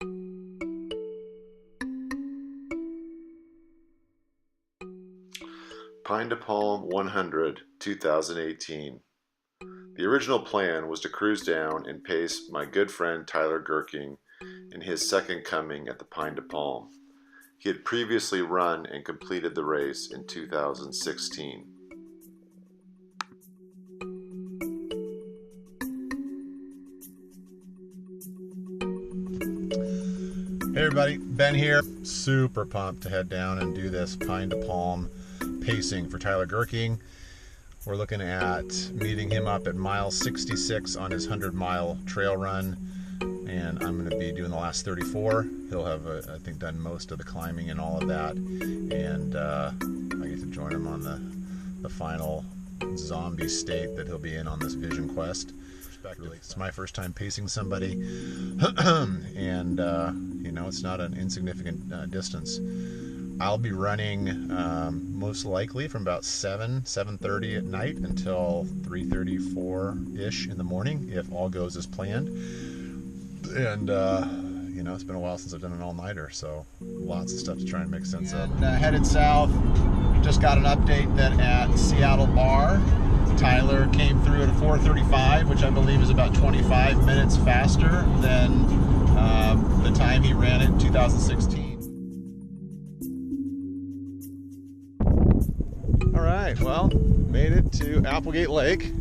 Pine to Palm 100, 2018. The original plan was to cruise down and pace my good friend Tyler Gerking in his second coming at the Pine to Palm. He had previously run and completed the race in 2016. Hey everybody, Ben here. Super pumped to head down and do this Pine to Palm pacing for Tyler Gerking. We're looking at meeting him up at mile 66 on his 100-mile trail run, and I'm going to be doing the last 34. He'll have, I think, done most of the climbing and all of that, and I get to join him on the final zombie state that he'll be in on this Vision Quest. It's my first time pacing somebody, and you know, it's not an insignificant distance. I'll be running most likely from about 7:30 at night until 3:34-ish in the morning, if all goes as planned. And you know, it's been a while since I've done an all-nighter, so lots of stuff to try and make sense of. Headed south. Just got an update that at Seattle Bar, Tyler came through at a 4:35, which I believe is about 25 minutes faster than the time he ran it in 2016. All right, well, made it to Applegate Lake.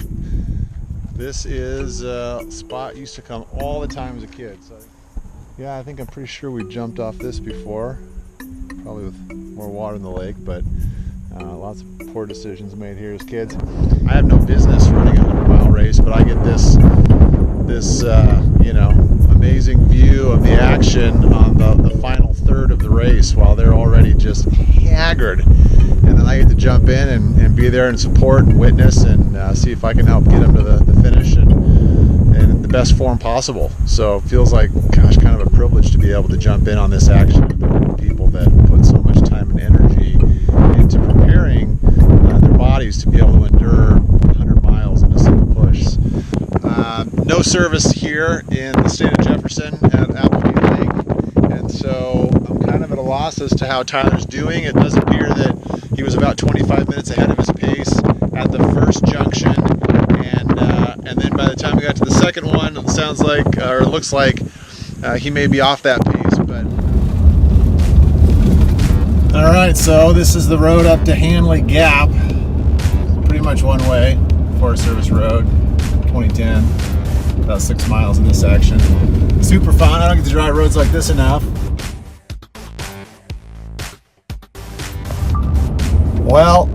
This is a spot used to come all the time as a kid. So, yeah, I think I'm pretty sure we jumped off this before, probably with more water in the lake, but lots of poor decisions made here as kids. I have no business running a 100-mile race, but I get this you know, amazing view of the action on the final third of the race while they're already just haggard. And then I get to jump in and be there and support and witness and see if I can help get them to the finish and in the best form possible. So it feels like, gosh, kind of a privilege to be able to jump in on this action with the people that put so much time and energy into preparing their bodies to be able to endure 100 miles in a single push. No service here in the state of Jefferson at Applegate Lake, and so I'm kind of at a loss as to how Tyler's doing. It does appear that he was about 25 minutes ahead of his pace at the first junction, and then by the time we got to the second one, it sounds like, or it looks like, he may be off that pace. But all right, so this is the road up to Hanley Gap. Pretty much one way, Forest Service Road, 2010. About 6 miles in this section. Super fun. I don't get to drive roads like this enough. Well,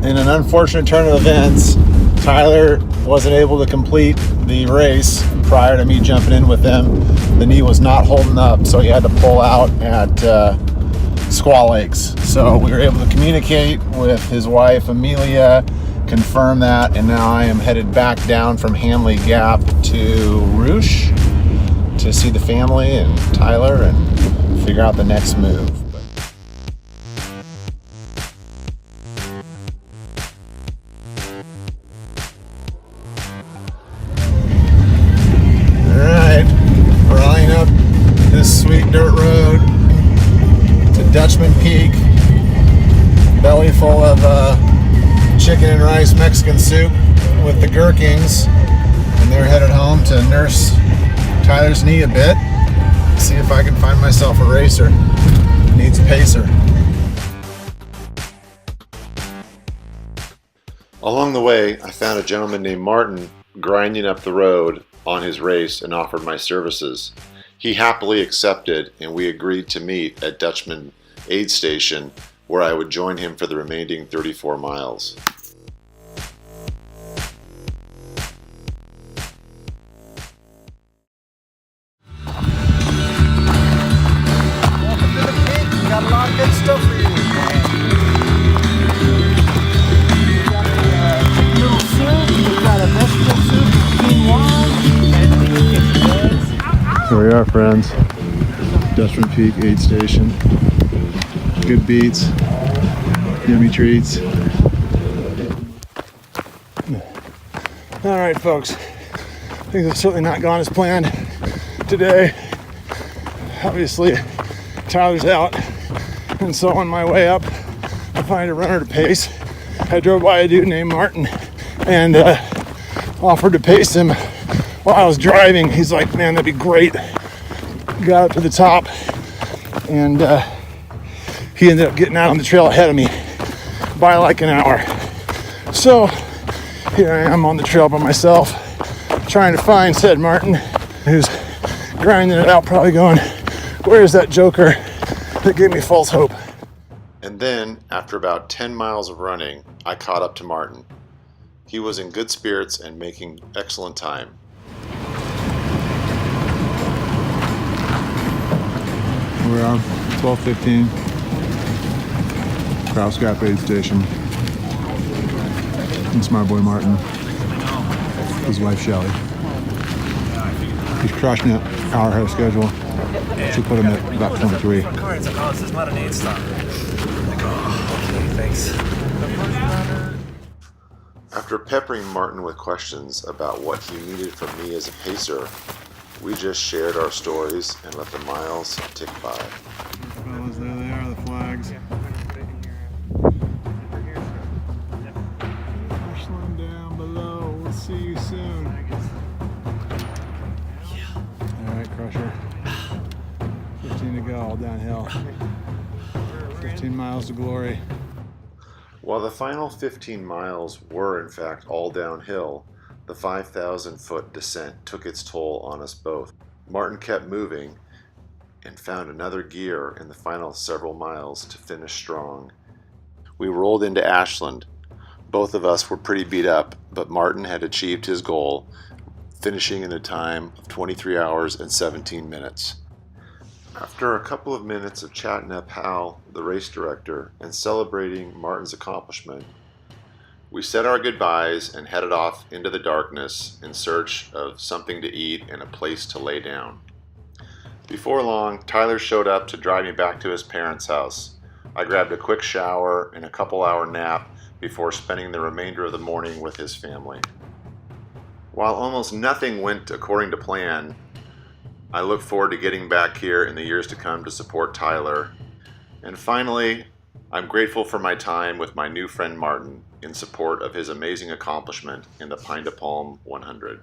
in an unfortunate turn of events, Tyler wasn't able to complete the race prior to me jumping in with him. The knee was not holding up, so he had to pull out at Squaw Lakes. So we were able to communicate with his wife, Amelia, confirm that, and now I am headed back down from Hanley Gap to Roosh to see the family and Tyler and figure out the next move. Alright, we're eyeing up this sweet dirt road to Dutchman Peak, belly full of chicken and rice Mexican soup with the Gerkings, and they're headed home to nurse Tyler's knee a bit, see if I can find myself a racer. Needs a pacer. Along the way, I found a gentleman named Martin grinding up the road on his race and offered my services. He happily accepted, and we agreed to meet at Dutchman Aid Station, where I would join him for the remaining 34 miles. Welcome to the pit. We got a lot of good stuff for you. We got a little soup. We got a vegetable soup, quinoa. Here we are, friends. Dutchman Peak Aid Station. Good beats, yummy treats. All right, folks. Things have certainly not gone as planned today. obviously Tyler's out, and so on my way up I find a runner to pace. I drove by a dude named Martin and offered to pace him while I was driving. He's like, man, that'd be great. Got up to the top, and he ended up getting out on the trail ahead of me by like an hour. So here I am on the trail by myself, trying to find said Martin, who's grinding it out, probably going, where is that joker that gave me false hope? And then, after about 10 miles of running, I caught up to Martin. He was in good spirits and making excellent time. We're on 12:15, Kraus Gap aid station. It's my boy Martin, his wife Shelly. He's crushing it, hour ahead of schedule. She put him at about 23. It's like, oh, this is not an 8-star. Like, oh, okay, thanks. After peppering Martin with questions about what he needed from me as a pacer, we just shared our stories and let the miles tick by. Fellas, there they are, the flags. Ashland down below. We'll see you soon. All right, Crusher. 15 to go, all downhill. 15 miles to glory. While the final 15 miles were in fact all downhill, the 5,000-foot descent took its toll on us both. Martin kept moving and found another gear in the final several miles to finish strong. We rolled into Ashland. Both of us were pretty beat up, but Martin had achieved his goal, finishing in a time of 23 hours and 17 minutes. After a couple of minutes of chatting up Hal, the race director, and celebrating Martin's accomplishment, we said our goodbyes and headed off into the darkness in search of something to eat and a place to lay down. Before long, Tyler showed up to drive me back to his parents' house. I grabbed a quick shower and a couple-hour nap before spending the remainder of the morning with his family. While almost nothing went according to plan, I look forward to getting back here in the years to come to support Tyler. And finally, I'm grateful for my time with my new friend Martin in support of his amazing accomplishment in the Pine to Palm 100.